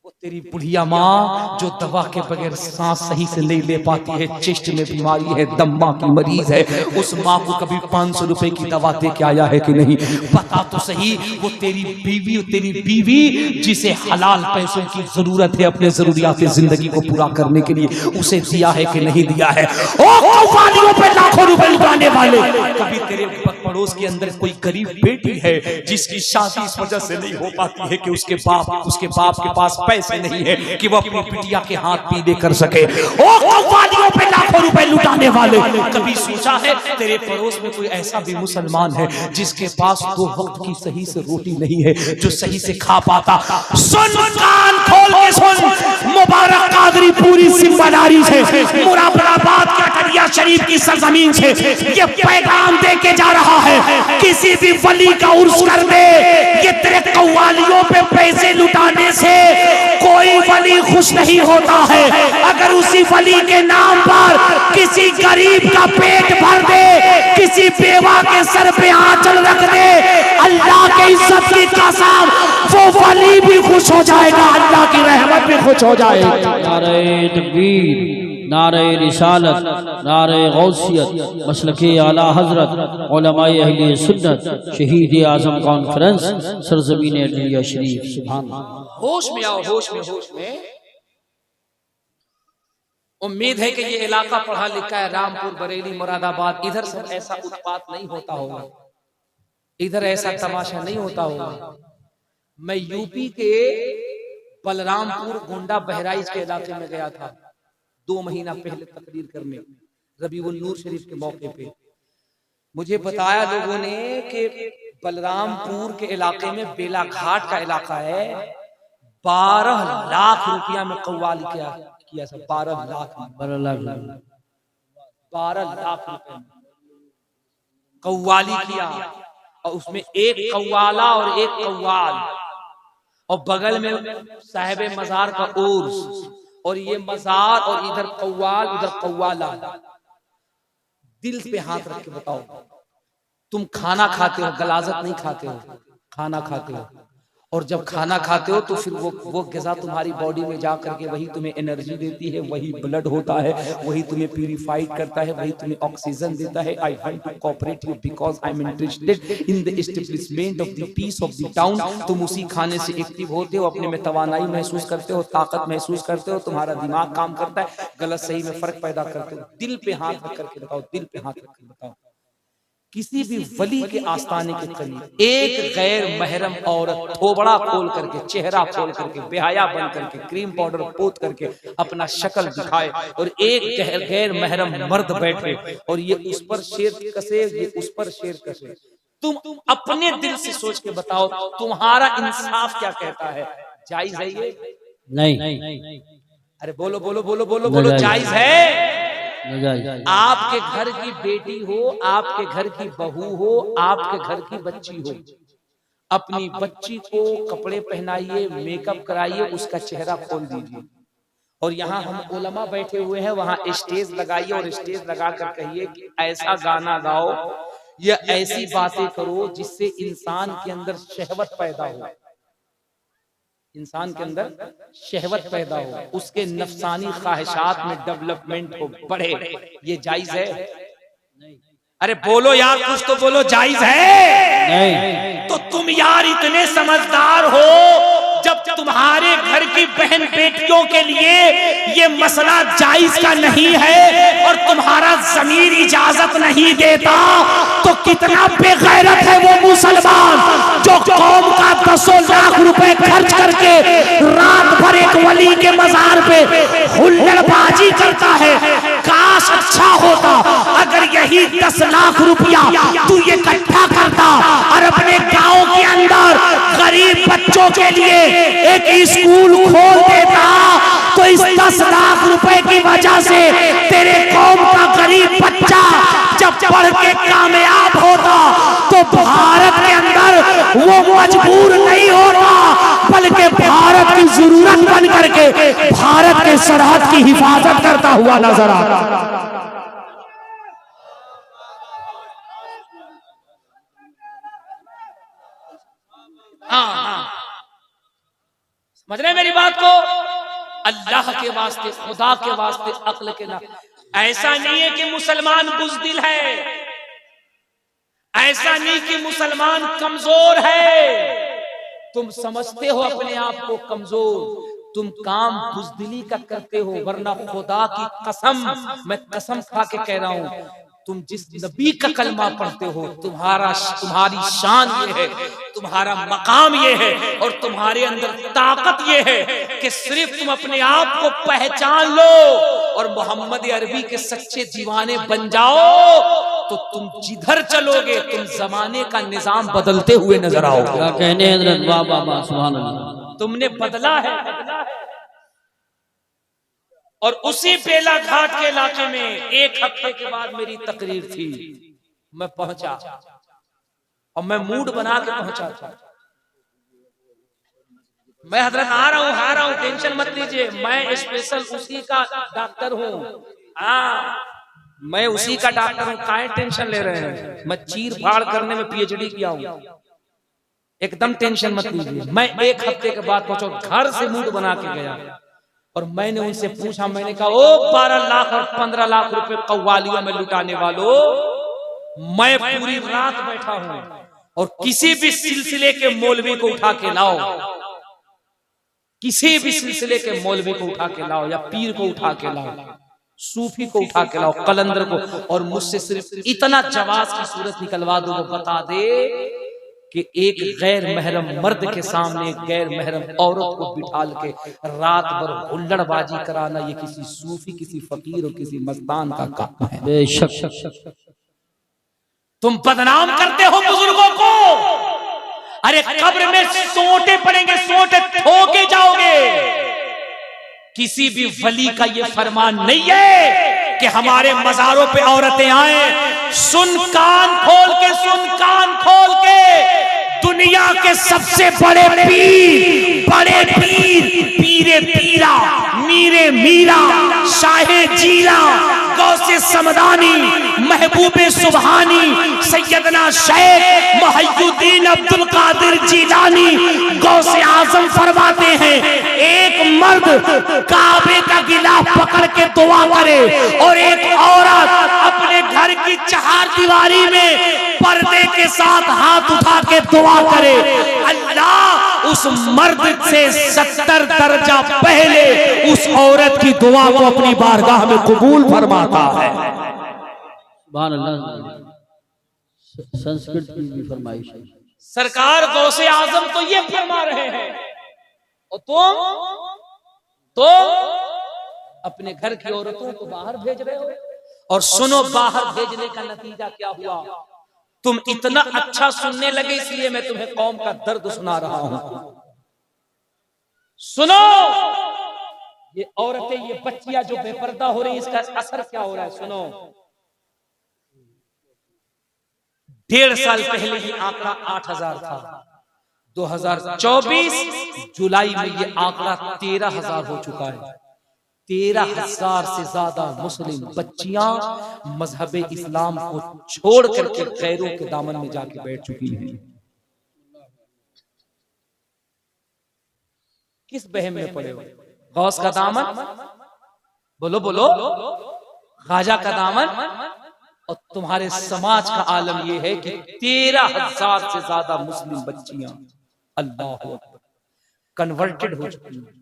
वो तेरी बुढ़िया माँ जो दवा के बगैर सांस सही से नहीं ले पाती है, चेस्ट में बीमारी है, दम्मा की मरीज है, उस माँ को कभी 500 रुपए की दवा दे के आया है कि नहीं? बता तो सही। वो तेरी बीवी जिसे हलाल पैसों की जरूरत है अपने जरूरियात जिंदगी को पूरा करने के लिए, उसे दिया है कि नहीं दिया है? ओ कव्वालियों पे लाखों रुपए लुटाने वाले, कभी तेरे पड़ोस के अंदर कोई गरीब बेटी है जिसकी शादी इस वजह से नहीं हो पाती है कि उसके बाप के पास पैसे नहीं है कि वो अपनी बिटिया के हाथ पीले कर सके? ओ कव्वालियों पे लाखों रुपए लुटाने वाले, कभी सोचा है तेरे पड़ोस में कोई ऐसा भी मुसलमान है जिसके पास 2 वक्त की सही से रोटी नहीं है, जो सही से खा पाता? सुन, कान खोल के सुन, मुबारक कादरी पूरी जिम्मेदारी से मुरादाबाद के अटरिया शरीफ की सरजमीन से ये पैगाम दे के जा रहा है, किसी भी वली का उर्स कर दे, ये तेरे कव्वालियों पे पैसे लुटाने से कोई वली खुश नहीं होता है। अगर उसी वली के नाम पर किसी गरीब का पेट भर दे, किसी बेवा के सर पे आंचल रख दे, अल्लाह के इज्जत की कसम वो वली भी खुश हो जाएगा, अल्लाह की रहमत भी खुश हो जाएगी। नारे तकबीर, नारे रिसालत, नारे गौसियत, मसलके आला हजरत उलमाए अहले सुन्नत, शहीद आजम कॉन्फ्रेंस, सरजमीन अटरिया शरीफ। सुभान अल्लाह। होश में आओ, होश में। उम्मीद है कि ये इलाका पढ़ा लिखा है, रामपुर, बरेली, मुरादाबाद, इधर सब ऐसा उत्पात नहीं होता होगा, इधर ऐसा तमाशा नहीं होता होगा। मैं यूपी के बलरामपुर, गोंडा, बहराइच के इलाके में गया था 2 महीना पहले तकरीर करने, रबीउल नूर शरीफ के मौके पे। मुझे बताया लोगों ने कि बलरामपुर के इलाके में बेला घाट का इलाका है, 12 लाख रुपया में कव्वाली किया सब, 12 लाख रुपए कव्वाली किया, और उसमें एक कव्वाला और एक कव्वाल, और बगल में साहिब मजार का उर्स, और ये मजार और इधर कव्वाल उधर कव्वाला, दिल पे हाथ रख के बताओ, तुम खाना खाते हो, गलाजत नहीं खाते हो, खाना खाते हो, और जब खाना खाते हो तो फिर वो ग़िज़ा तुम्हारी बॉडी में जा करके वही तुम्हें एनर्जी देती है, वही ब्लड होता है, वही तुम्हें प्यूरिफाइड करता है, वही तुम्हें ऑक्सीजन देता है। I want to cooperate you because I am interested in the establishment of the peace of the town. तुम उसी खाने से एक्टिव होते हो, अपने में तवानाई महसूस करते हो, ताकत महसूस करते हो, तुम्हारा दिमाग काम करता है, गलत सही में फर्क पैदा करते हो। दिल पे हाथ रख करके बताओ, दिल पे हाथ रख कर बताओ, किसी भी वली के आस्थाने के करीब एक गैर महरम औरत थोबड़ा खोल करके, चेहरा खोल करके, बेहया बन करके, क्रीम पाउडर पोत करके अपना शक्ल दिखाए, और एक गैर महरम मर्द बैठे और ये उस पर शेर कसे, ये उस पर शेर कसे, तुम अपने दिल से सोच के बताओ, तुम्हारा इंसाफ क्या कहता है? जायज है ये? नहीं। अरे बोलो बोलो बोलो बोलो बोलो, जायज है? आपके घर की बेटी हो, आपके घर की बहू हो, आपके घर की बच्ची हो, अपनी बच्ची को कपड़े पहनाइए, मेकअप कराइए, उसका चेहरा खोल दीजिए, और यहाँ हम उलमा बैठे हुए हैं, वहां स्टेज लगाइए और स्टेज लगाकर कहिए कि ऐसा गाना गाओ या ऐसी बातें करो जिससे इंसान के अंदर शहवत पैदा हो, इंसान के अंदर शहवत पैदा हो, उसके नफसानी ख्वाहिशात में डेवलपमेंट हो, बढ़े। ये जायज है? अरे बोलो यार, कुछ तो बोलो, जायज है? नहीं। तो तुम यार इतने समझदार हो, जब तुम्हारे घर की बहन बेटियों के लिए ये मसला जायज का नहीं है और तुम्हारा जमीर इजाजत नहीं देता, तो कितना बेगैरत है वो मुसलमान जो कौम का 10 लाख रुपए खर्च करके रात भर एक वली के मजार पे हुल्लड़बाजी करता है। काश अच्छा होता अगर यही 10 लाख रुपया तू ये इकट्ठा करता और अपने गांव के अंदर गरीब बच्चों के लिए एक स्कूल खोल देता, तो इस 10 लाख रुपए की वजह से तेरे कौम का गरीब बच्चा जब पढ़ के कामयाब होता तो भारत के अंदर वो मजबूर नहीं होता, बल्कि भारत की जरूरत बन करके भारत के सरहद की हिफाजत करता हुआ नजर आता। हाँ, समझ रहे मेरी बात को? अल्लाह के वास्ते, खुदा के वास्ते, अक्ल के ना, ऐसा नहीं है कि मुसलमान बुज़दिल है, ऐसा नहीं कि मुसलमान कमजोर है। तुम समझते हो अपने आप को कमजोर, तुम काम बुज़दिली का करते हो, वरना खुदा की कसम, मैं कसम खा के कह रहा हूं, तुम जिस नबी का कलमा पढ़ते हो, तुम्हारी शान ये है, तुम्हारा मकाम ये है, और तुम्हारे अंदर ताकत ये है कि सिर्फ तुम अपने आप को पहचान लो और मोहम्मद अरबी के सच्चे दीवाने बन जाओ, तो तुम जिधर चलोगे तुम जमाने का निजाम बदलते हुए नजर आओगे। क्या कहने हज़रत, वाह वाह वाह, सुभान अल्लाह। तुमने बदला है। और उसी बेला घाट के इलाके में 1 हफ्ते के बाद मेरी तकरीर थी, मैं पहुंचा और मैं मूड बना के पहुंचा था। मैं हजरत आ रहा हूं, टेंशन मत लीजिए, मैं स्पेशल उसी का डॉक्टर हूं। हाँ, मैं उसी का डॉक्टर हूं, काहे टेंशन ले रहे हैं? मैं चीर फाड़ करने में PhD किया हूं, एकदम टेंशन मत लीजिए। मैं 1 हफ्ते के बाद पहुंचा, घर से मूड बना के गया और मैंने उनसे पूछा, मैंने कहा ओ 12 लाख और 15 लाख रुपए कव्वालियों में लुटाने वालों, मैं पूरी रात बैठा हूं और किसी भी सिलसिले के मौलवी को उठा के लाओ, किसी भी सिलसिले के मौलवी को उठा के लाओ, या पीर को उठा के लाओ, सूफी को उठा के लाओ, कलंदर को, और मुझसे सिर्फ इतना जवाब की सूरत निकलवा दो, वो बता दे कि एक गैर महरम मर्द के सामने गैर महरम औरत को बिठाल के रात भर हुल्लड़बाजी कराना, ये किसी सूफी, किसी फकीर और किसी मस्तान का काम है। बेशक तुम बदनाम करते हो बुजुर्गों को। अरे कब्र में सोंटे पड़ेंगे, सोंटे ठोके जाओगे। किसी भी वली का ये फरमान नहीं है कि हमारे मजारों पे औरतें आए। सुन कान खोल के, सुन कान खोल के, दुनिया के सबसे बड़े पीर, बड़े पीर, पीरे पीरा, मीरे मीरा, शाहे जीला, गौसे समदानी, महबूबे सुबहानी, सैयदना शेख मुहय्यिद्दीन अब्दुल कादिर जीलानी गौसे आजम फरमाते हैं, एक मर्द काबे का गिलाफ पकड़ के दुआ करे और एक औरत अपने घर की चार दीवारी में पर्दे के साथ हाथ उठा के दुआ करे, अल्लाह उस मर्द से 70 दर्जा पहले उस औरत की दुआ को अपनी बारगाह में कबूल फरमाता है। सुभान अल्लाह। संस्कृत की भी फरमाइश है। सरकार गौसे आजम तो ये फरमा रहे हैं और तुम तो अपने घर की औरतों को बाहर भेज रहे हो। और सुनो, बाहर भेजने का नतीजा क्या हुआ? तुम इतना अच्छा सुनने लगे इसलिए मैं तुम्हें कौम का दर्द सुना रहा हूं। सुनो, ये औरतें, ये बच्चियां जो बेपर्दा हो रही, इसका असर क्या हो रहा है? सुनो, 1.5 साल पहले ये आंकड़ा 8000 था। 2024 जुलाई में ये आंकड़ा 13,000 हो चुका है। 13,000 से ज्यादा मुस्लिम बच्चियां मजहबे इस्लाम को छोड़ करके गैरों के दामन में जाके बैठ चुकी हैं। किस बहम में पड़े हो? गौस का दामन, बोलो बोलो, ख्वाजा का दामन, और तुम्हारे समाज का आलम यह है कि 13,000 से ज्यादा मुस्लिम बच्चियां अल्लाह कन्वर्टेड हो चुकी हैं।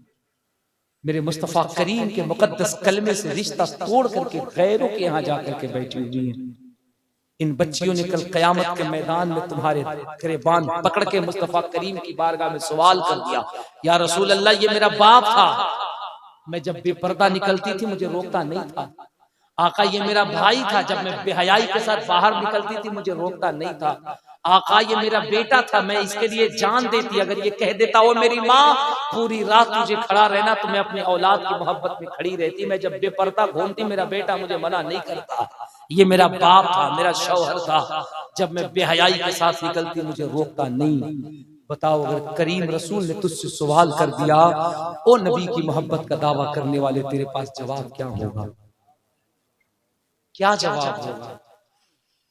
मेरे मुस्तफा करीम के मुकद्दस कलमे से रिश्ता तोड़ करके गैरों के यहां जाकर के बैठी हुई हैं। इन बच्चियों ने कल कयामत के मैदान में तुम्हारे गिरबान पकड़ के मुस्तफा करीम की बारगाह में सवाल कर दिया, या रसूल अल्लाह, ये मेरा बाप था, मैं जब बेपर्दा निकलती थी मुझे रोकता नहीं था। आका, ये मेरा भाई था, जब मैं बेहयाई के साथ बाहर निकलती थी मुझे रोकता नहीं था। आका, ये मेरा बेटा था, मैं इसके लिए जान देती। अगर ये कह देता वो मेरी माँ पूरी रात तुझे खड़ा रहना, तो मैं अपनी औलाद की मोहब्बत में खड़ी रहती। मैं जब बेपर्दा घूमती मेरा बेटा मुझे मना नहीं करता। ये मेरा बाप था, मेरा शौहर था, जब मैं बेहयाई के साथ निकलती मुझे रोकता नहीं। बताओ, अगर करीम रसूल ने तुझसे सवाल कर दिया, ओ नबी की मोहब्बत का दावा करने वाले, तेरे पास जवाब क्या होगा? क्या जवाब होगा?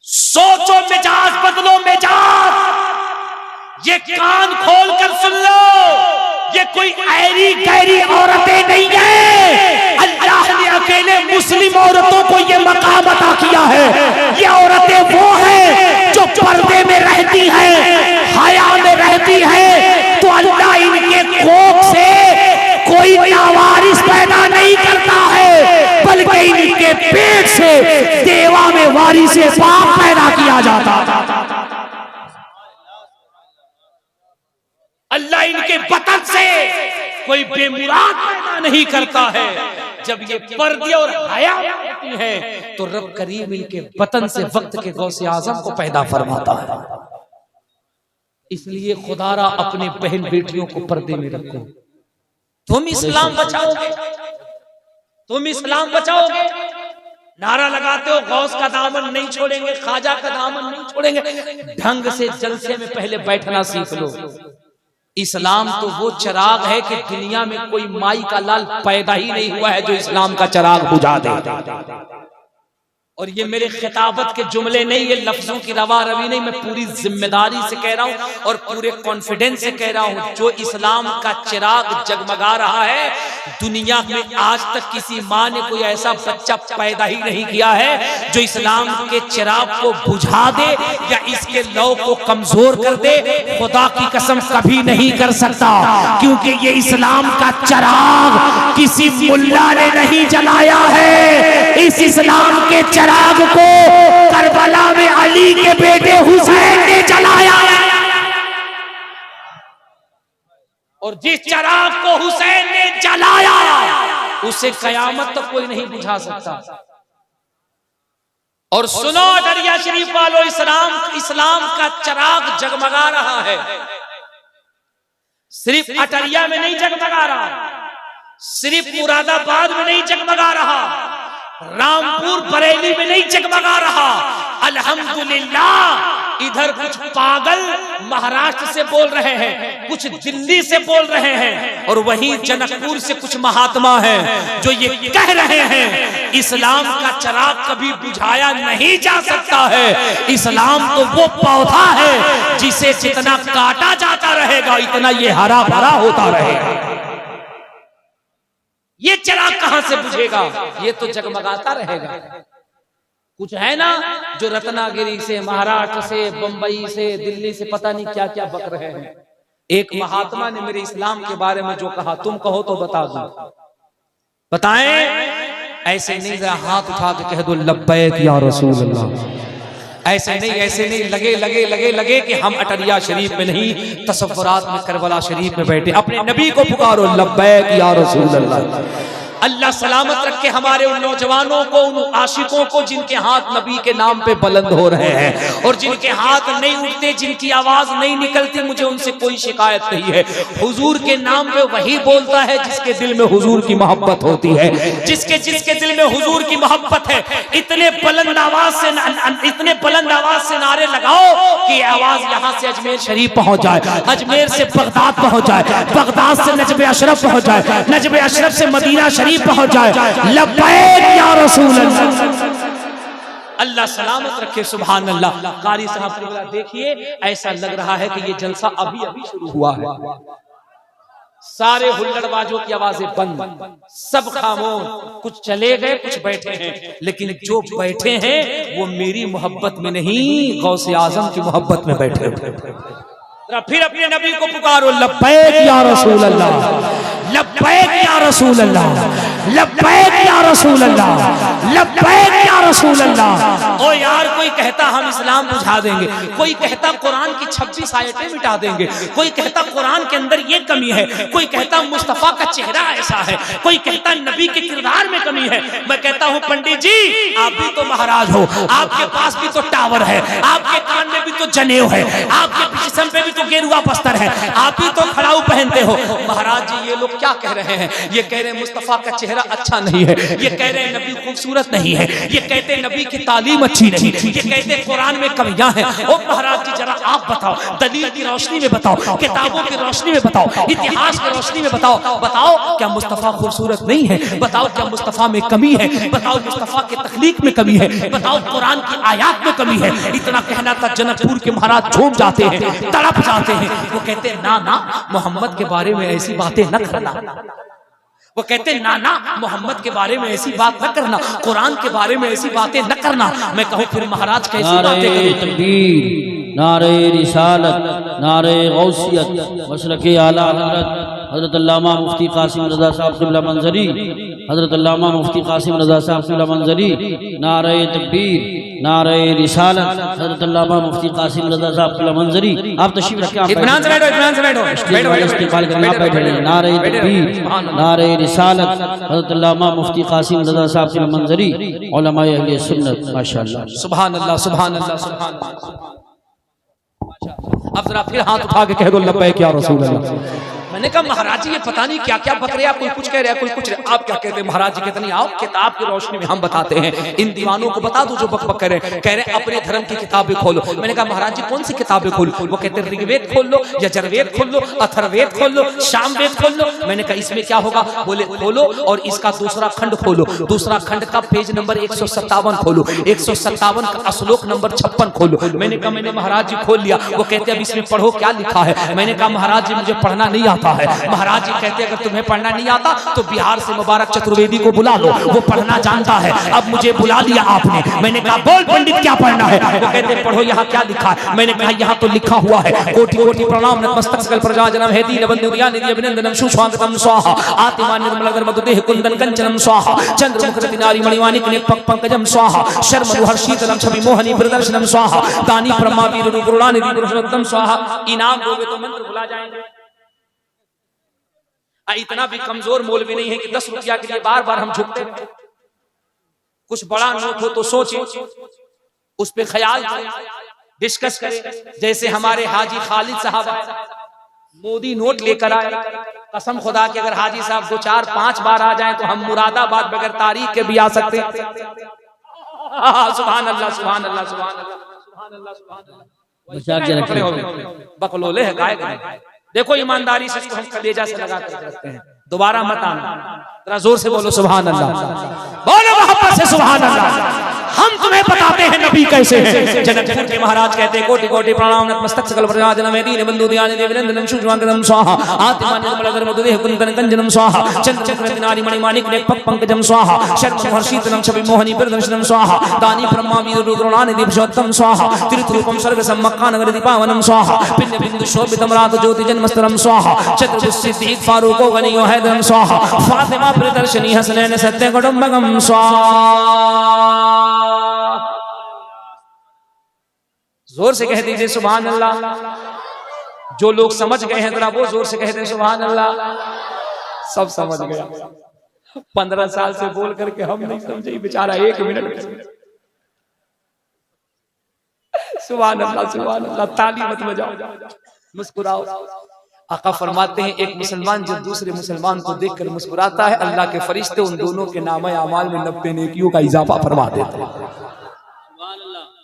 सोचो, मिजाज बदलो, मिजाज। ये कान खोल कर सुन लो, ये कोई ऐरी गैरी औरतें नहीं है। अल्लाह ने अकेले मुस्लिम औरतों को ये मकाम अता किया है। ये औरतें वो हैं जो पर्दे में रहती हैं, हया में रहती हैं, तो अल्लाह इनके कोख से कोई नावारिस पैदा नहीं करता है, बल्कि इनके पेट से देवा में वारिस पाक पैदा किया जाता। अल्लाह इनके बतन से कोई बेमुराद पैदा नहीं करता है। जब ये पर्दे और हया होती है तो रब करीम इनके बतन से वक्त के गौसे आजम को पैदा फरमाता है। इसलिए खुदारा अपने बहन बेटियों को पर्दे में रखो। तुम इस्लाम बचाओगे, तुम इस्लाम बचाओगे। नारा लगाते हो गौस का दामन नहीं छोड़ेंगे, ख्वाजा का दामन नहीं छोड़ेंगे। ढंग से जलसे में पहले बैठना सीख लो। इस्लाम तो वो चिराग है कि दुनिया में कोई माई का लाल पैदा ही नहीं हुआ है जो इस्लाम का चिराग बुझा दे। और ये मेरे खिताबत के जुमले नहीं, ये लफ्जों की रवा रवी नहीं, मैं पूरी जिम्मेदारी से कह रहा हूं और पूरे कॉन्फिडेंस से कह रहा हूं। जो इस्लाम का चिराग जगमगा रहा है, दुनिया में आज तक किसी माँ ने कोई ऐसा बच्चा पैदा ही नहीं किया है जो इस्लाम के चिराग को बुझा दे या इसके लौ को कमजोर कर दे। खुदा की कसम कभी नहीं कर सकता, क्योंकि ये इस्लाम का चिराग किसी मुल्ला ने नहीं जलाया है। इस इस्लाम के चिराग को करबला में अली के बेटे हुसैन ने जलाया, और जिस चिराग को हुसैन ने जलाया उसे कयामत तक कोई नहीं बुझा सकता। और सुनो अटरिया शरीफ वालों, इस्लाम का चिराग जगमगा रहा है। सिर्फ अटरिया में नहीं जगमगा रहा, सिर्फ मुरादाबाद में नहीं जगमगा रहा, रामपुर बरेली में नहीं जगमगा रहा। अल्हम्दुलिल्लाह इधर कुछ पागल महाराष्ट्र से बोल रहे हैं, कुछ दिल्ली से बोल रहे हैं, और वहीं जनकपुर से कुछ महात्मा हैं जो ये कह रहे हैं इस्लाम का चिराग कभी बुझाया नहीं जा सकता है। इस्लाम तो वो पौधा है जिसे जितना काटा जाता रहेगा इतना ये हरा भरा होता रहेगा। ये चिराग कहां से बुझेगा? ये तो जगमगाता रहेगा। कुछ है ना जो रत्नागिरी से, महाराष्ट्र से, बंबई से, दिल्ली से पता नहीं क्या क्या बक रहे हैं। एक महात्मा ने मेरे इस्लाम के बारे में जो कहा, तुम कहो तो बता दो। बताएं? ऐसे नहीं, जरा हाथ उठा के कह दो लब्बैक या रसूल अल्लाह। ऐसे नहीं, ऐसे नहीं, लगे लगे लगे लगे कि हम अटरिया शरीफ में नहीं, तसव्वुरात में करबला शरीफ में बैठे। अपने नबी को पुकारो लब्बैक या रसूल अल्लाह। अल्लाह सलामत रखे हमारे उन नौजवानों को, उन आशिकों को जिनके हाथ नबी के नाम पे बुलंद हो रहे हैं और जिनके हाथ नहीं उठते, जिनकी आवाज नहीं निकलती। मुझे उनसे कोई शिकायत नहीं है। हुजूर के नाम पे वही बोलता है जिसके दिल में हुजूर की मोहब्बत होती है, जिसके जिसके दिल में हुजूर की मोहब्बत है। इतने बुलंद आवाज से नारे लगाओ कि आवाज यहाँ से अजमेर शरीफ पहुंच जाए, अजमेर से बगदाद पहुंच जाए, बगदाद से नजब अशरफ पहुंच जाए, नजब अशरफ से मदीना शरीफ पहुंच जाए। लब्बैक या रसूल अल्लाह। अल्लाह सलामत रखे। सुभान अल्लाह। कारी साहब देखिए, ऐसा लग रहा है कि ये जलसा अभी अभी शुरू हुआ है। सारे हुल्लड़बाजों की आवाजें बंद, सब खामोश, कुछ चले गए, कुछ बैठे हैं, लेकिन जो बैठे हैं वो मेरी मोहब्बत में नहीं, गौसे आजम की मोहब्बत में बैठे हुए। फिर अपने नबी को पुकारो लब्बैक या रसूल अल्लाह, लब्बैक या रसूल अल्लाह, लब्बैक या रसूल अल्लाह, लब्बैक या रसूल अल्लाह। ओ यार, कोई कहता हम इस्लाम बुझा देंगे, कोई कहता कुरान की 26 आयतें मिटा देंगे, कोई कहता कुरान के अंदर ये कमी है, कोई कहता मुस्तफा का चेहरा ऐसा है, कोई कहता नबी के किरदार में कमी है। मैं कहता हूँ पंडित जी, आप भी तो महाराज हो, आपके पास भी तो टावर है, आपके कान में भी तो जनेऊ है, आपके जिस्म पे भी तो गेरुआ बस्तर है, आप ही तो खड़ाऊ पहनते हो। महाराज जी, ये लोग क्या कह रहे हैं? ये कह रहे हैं मुस्तफा का चेहरा अच्छा नहीं है, ये कह रहे हैं नबी खूबसूरत नहीं है, ये कहते हैं नबी की तालीम अच्छी नहीं, ये कहते हैं कुरान में कमियां हैं। ओ महाराज जी, जरा आप बताओ, दलील की रोशनी में बताओ, किताबों की रोशनी में बताओ, इतिहास की रोशनी में बताओ। बताओ क्या मुस्तफा खूबसूरत नहीं है? बताओ क्या मुस्तफा में कमी है? बताओ मुस्तफा के तख्लीक में कमी है? बताओ कुरान की आयात में कमी है? इतना कहना था, जनकपुर के महाराज झूम जाते हैं, तड़प जाते हैं। वो कहते हैं ना ना, मोहम्मद के बारे में ऐसी बातें न करना। वो कहते हैं ना ना, मोहम्मद के बारे में ऐसी बात न करना, कुरान के बारे में ऐसी बातें न करना। मैं कहूँ फिर महाराज कैसी बातें करें? नारे रिसालत, नारे गौसियत, मशरक़े आला हज़रत हज़रत अल्लामा मुफ्ती कासिम रज़ा साहब क़िबला मंज़री, हज़रत अल्लामा मुफ्ती कासिम रज़ा साहब क़िबला मंज़री। नारे तकबीर, नारे रिसालत, हज़रत अल्लामा मुफ्ती कासिम रज़ा साहब क़िबला मंज़री। आप तशरीफ रखें, आप इत्मीनान से बैठो, इत्मीनान से बैठो, इस्तेक़बाल करना, आप बैठे रहिए। नारे तकबीर, नारे रिसालत, हज़रत अल्लामा मुफ्ती कासिम रज़ा साहब क़िबला मंज़री, उलमाए अहले सुन्नत। माशाअल्लाह, सुभान अल्लाह, सुभान अल्लाह, सुभान अल्लाह। अब जरा फिर हाथ उठा के कह दो लब्बैक या रसूल अल्लाह। मैंने कहा महाराज जी, ये पता नहीं क्या क्या बक रहे हैं, कोई कुछ कह रहा है, कोई कुछ, आप क्या कहते हैं? महाराज जी कहते नहीं, आओ किताब की रोशनी में हम बताते हैं। इन दीवानों को बता दो जो बक बक कर रहे हैं, कह रहे हैं अपने धर्म की किताबें खोलो। मैंने कहा महाराज जी कौन सी किताबें खोलो? वो कहते हैं ऋग्वेद खोल लो, यजुर्वेद खोल लो, अथर्ववेद खोल लो, सामवेद खोल लो। मैंने कहा इसमें क्या होगा? बोले खोलो और इसका दूसरा खंड खोलो, दूसरा खंड का पेज नंबर 157 खोलो, 157 का श्लोक नंबर 56 खोलो। मैंने कहा मैंने महाराज जी खोल लिया। वो कहते अब इसमें पढ़ो क्या लिखा है? मैंने कहा महाराज जी मुझे पढ़ना नहीं आता है। महाराज जी कहते अगर तुम्हें पढ़ना नहीं आता तो बिहार से मुबारक चतुर्वेदी को बुला लो, वो पढ़ना जानता है। अब मुझे बुला लिया आपने। मैंने कहा बोल पंडित क्या पढ़ना है? वो कहते पढ़ो यहाँ क्या लिखा है? मैंने कहा यहाँ तो लिखा हुआ है कोटि कोटि प्रणाम नतमस्तक सकल प्रजा जनम हेति नवन्युरिया निधि अभिनंदनम सुस्वागतम स्वाहा आतिमान निर्मल मधुदेह कुंदन कंचनम स्वाहा चंद्रमुखरति नारी मणिवाणिक नेपक पंकजम स्वाहा शर्म हर्षितलम छवि मोहनी प्रदर्शनम स्वाहा दानी ब्रह्मा वीर गुरुणानिधि पुरुषोत्तम स्वाहा। इनाम दोगे तो मंत्र भुला जाएंगे। इतना भी कमजोर मौलवी नहीं है कि 10 रुपया के लिए बार बार हम झुकते हैं। कुछ बड़ा नोट हो तो सोचे, उस पे ख्याल डिस्कस करें। जैसे हमारे हाजी खालिद साहब मोदी नोट लेकर आए, कसम खुदा के अगर हाजी साहब 2 4 5 बार आ जाएं तो हम मुरादाबाद बगैर तारीख के भी आ सकते हैं। सुभान अल्लाह, सुभान अल्लाह, सुभान अल्लाह, सुभान अल्लाह, सुभान अल्लाह। बचा के पकड़े हो रखिए। बकलोले है गाय का। देखो ईमानदारी से इसको हम कलेजा से लगा कर रखते हैं, दोबारा मत आना। जरा जोर से बोलो सुभान अल्लाह, बोलो मोहब्बत से सुभान अल्लाह। हम तुम्हें बताते हैं नबी कैसे हैं। जनकपुर के महाराज कहते हैं कोटि कोटि प्रणाम नतमस्तक सकल प्रजाजन में दीन बंधु दयानि देवनंदनम शुभंकरम स्वाहा आत्मानि मलधर्म दुदेह कुंदन कंजनम स्वाहा चंद्र चक्र दिनारि मणि माणिक ने पंकजम स्वाहा शर्म हर्षितनम छवि मोहनी प्रदर्शनम स्वाहा दानी ब्रह्मा वीर रुद्रानि दीपशोत्तम स्वाहा तीर्थ रूपम स्वर्ग सम्मक्का नगर दीपावनम स्वाहा पिंड बिंदु शोभितम रात ज्योति जन्मस्तरम स्वाहा चतुर्भुज सिद्दीक फारूको गनियो हैदरम स्वाहा फातिमा प्रदर्शनी हसनैन सत्य कुटुंबकम स्वाहा। जोर से कह दीजिए सुभान अल्लाह। जो लोग समझ गए हैं जरा वो जोर से कह दे सुभान अल्लाह। सब समझ गया। 15 साल से बोल करके हम नहीं समझे, बेचारा 1 मिनट में। सुभान अल्लाह सुभान अल्लाह। ताली मत बजाओ, मुस्कुराओ। आका फरमाते हैं एक मुसलमान जब दूसरे मुसलमान को देखकर मुस्कुराता है, अल्लाह के फरिश्ते उन दोनों के नामे अमाल में 90 नेकियों का इजाफा फरमा देते हैं।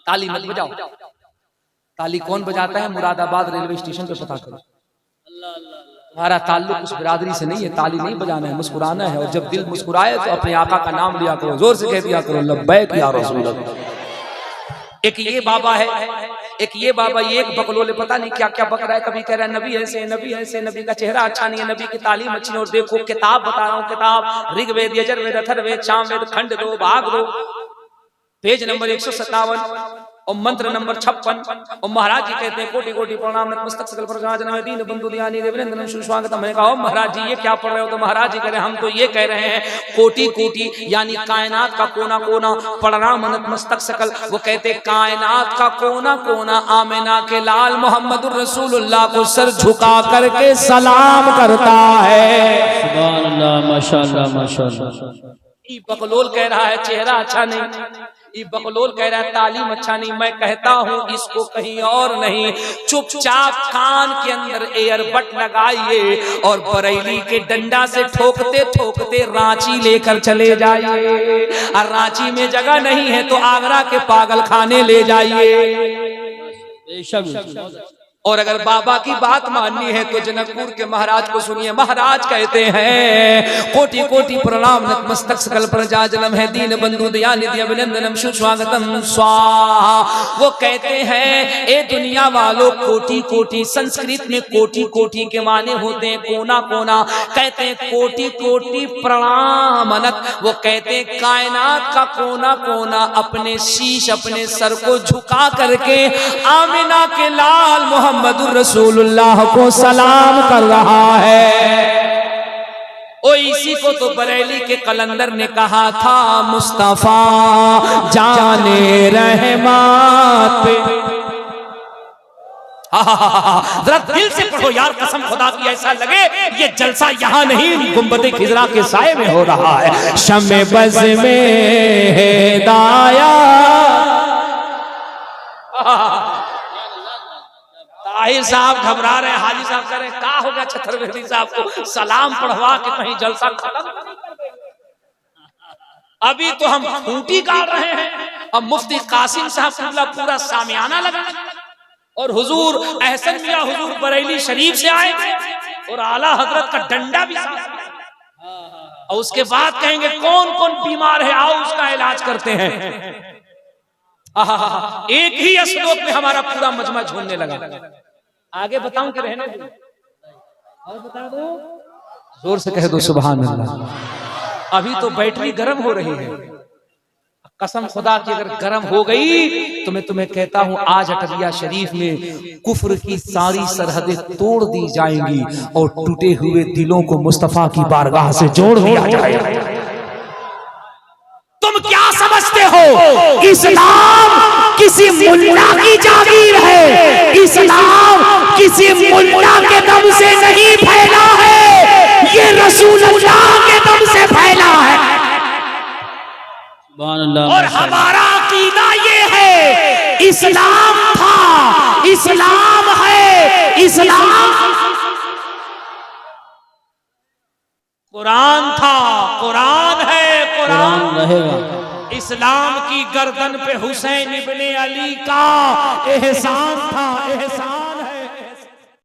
ताली मत बजाओ। ताली कौन बजाता है? मुरादाबाद रेलवे स्टेशन पे पता करो। हमारा ताल्लुक उस बिरादरी से नहीं है, ताली नहीं बजाना है, मुस्कुराना है। और जब दिल मुस्कुराए तो अपने आका का नाम लिया करो, जोर से कह दिया करो लब्बैक या रसूल अल्लाह। एक ये बाबा है, एक ये बाबा, ये एक बकलोले पता नहीं क्या क्या बक रहा है। कभी कह रहा है नबी ऐसे, नबी ऐसे, नबी का चेहरा अच्छा नहीं है, नबी की तालीम अच्छी नहीं। और देखो किताब बता रहा हूँ, किताब ऋग्वेद यजुर्वेद अथर्ववेद सामवेद खंड 2 भाग 2 पेज नंबर 157 और मंत्र नंबर 56। और महाराज जी कहते हैं कोटि कोटि प्रणाम नतमस्तक सकल प्रजाजन में दीन बंधु दयानि देवनंदनम सुस्वागतम। मैंने कहा महाराज जी ये क्या पढ़ रहे हो? तो महाराज जी कह रहे हैं हम तो ये कह रहे हैं कोटि कोटि यानी कायनात का कोना कोना प्रणाम नतमस्तक सकल। वो कहते कायनात का कोना कोना आमिना के लाल मोहम्मद रसूलुल्लाह को सर झुका करके सलाम करता है। सुभान अल्लाह माशाअल्लाह माशाअल्लाह। ये बकलोल कह रहा है चेहरा अच्छा नहीं, ये बकलोल कह रहा है तालीम अच्छा नहीं। मैं कहता हूँ इसको कहीं और नहीं, चुपचाप कान के अंदर एयरबड लगाइए और बरेली के डंडा से ठोकते ठोकते रांची लेकर चले जाइए। और रांची में जगह नहीं है तो आगरा के पागल खाने ले जाइए। और अगर बाबा की बात माननी है तो जनकपुर के महाराज को सुनिए। महाराज कहते हैं कोटि कोटि प्रणाम नतमस्तक सकल प्रजाजनम है दीन बंधु दयानि अभिनंदनम सुस्वागतम स्वाहा। वो कहते हैं ए दुनिया वालों कोटि कोटि, संस्कृत में कोटि कोटि के माने होते हैं कोना कोना। कहते हैं कोटि कोटि प्रणामनत। वो कहते हैं कायनात का कोना कोना अपने शीश अपने सर को झुका करके आमिना के लाल मोहम्मद रसूलुल्लाह को सलाम कर रहा है। ओ इसी को तो बरेली के कलंदर ने कहा था मुस्तफा जाने रहमत। जरा दिल से पढ़ो यार, कसम खुदा की ऐसा लगे ये जलसा यहाँ नहीं गुंबद खिजरा के साए में हो रहा है। शमे बज़ में हिदाया ताहिर साहब घबरा रहे, हाजी साहब कह रहे क्या हो गया छतरवेदी साहब को सलाम पढ़वा के कहीं जलसा खत्म। अभी तो हम खूंटी गाड़ रहे हैं, अब मुफ्ती कासिम साहब पूरा सामियाना लगा और हुजूर एहसन मियां हुजूर बरेली शरीफ से आए और आला हजरत का डंडा भी साथ। और उसके बाद कहेंगे कौन कौन बीमार है आओ उसका इलाज करते हैं। एक ही श्लोक में हमारा पूरा मजमा झूमने लगा। आगे बताऊं कि रहने दो? और बता दो, जोर से कह दो सुभान अल्लाह। अभी तो बैटरी गर्म हो रही है, कसम खुदा की अगर गर्म हो गई तो मैं तुम्हें कहता हूं आज अटरिया शरीफ में कुफ्र की सारी सरहदें तोड़ दी जाएंगी और टूटे हुए दिलों को मुस्तफा की बारगाह से जोड़ दिया जाएगा। तुम क्या समझते हो इस्लाम किसी मुल्ला की जागीर है? इस्लाम किसी मुल्ला के दम से नहीं फैला है, ये रसूलुल्लाह के दम से फैला है। और हमारा अकीदा ये है इस्लाम था, इस्लाम है, इस्लाम कुरान था, कुरान है, कुरान रहेगा। इस्लाम की गर्दन पे हुसैन इब्ने अली का एहसान था, एहसान।